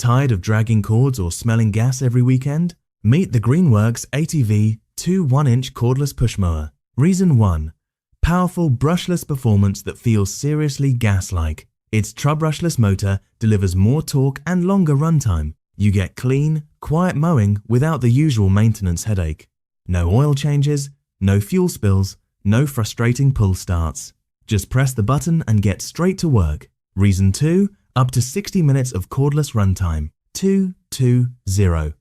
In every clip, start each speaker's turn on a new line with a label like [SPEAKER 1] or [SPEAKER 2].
[SPEAKER 1] Tired of dragging cords or smelling gas every weekend? Meet the Greenworks 80V 2 1-inch cordless push mower. Reason 1. Powerful brushless performance that feels seriously gas-like. Its TRUBRUSHLESS motor delivers more torque and longer runtime. You get clean, quiet mowing without the usual maintenance headache. No oil changes, no fuel spills, no frustrating pull starts. Just press the button and get straight to work. Reason 2. Up to 60 minutes of cordless runtime. 220.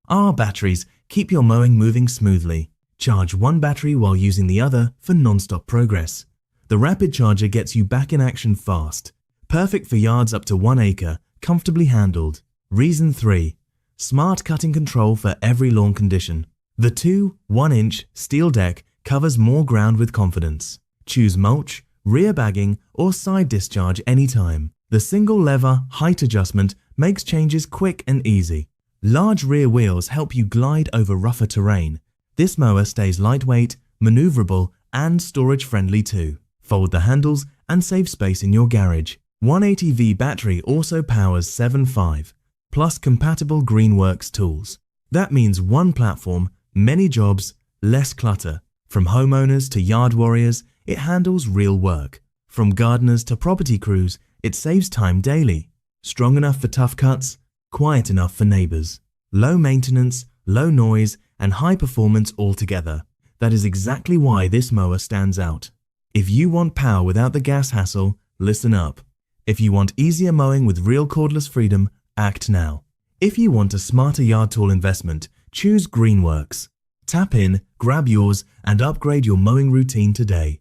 [SPEAKER 1] Our batteries keep your mowing moving smoothly. Charge one battery while using the other for non-stop progress. The rapid charger gets you back in action fast. Perfect for yards up to 1 acre, comfortably handled. Reason 3. Smart cutting control for every lawn condition. The 2 1-inch steel deck covers more ground with confidence. Choose mulch, rear bagging, or side discharge anytime. The single lever height adjustment makes changes quick and easy. Large rear wheels help you glide over rougher terrain. This mower stays lightweight, maneuverable, and storage friendly too. Fold the handles and save space in your garage. 180V battery also powers 7.5, plus compatible Greenworks tools. That means one platform, many jobs, less clutter. From homeowners to yard warriors, it handles real work. From gardeners to property crews, it saves time daily. Strong enough for tough cuts, quiet enough for neighbors. Low maintenance, low noise, and high performance all together. That is exactly why this mower stands out. If you want power without the gas hassle, listen up. If you want easier mowing with real cordless freedom, act now. If you want a smarter yard tool investment, choose Greenworks. Tap in, grab yours, and upgrade your mowing routine today.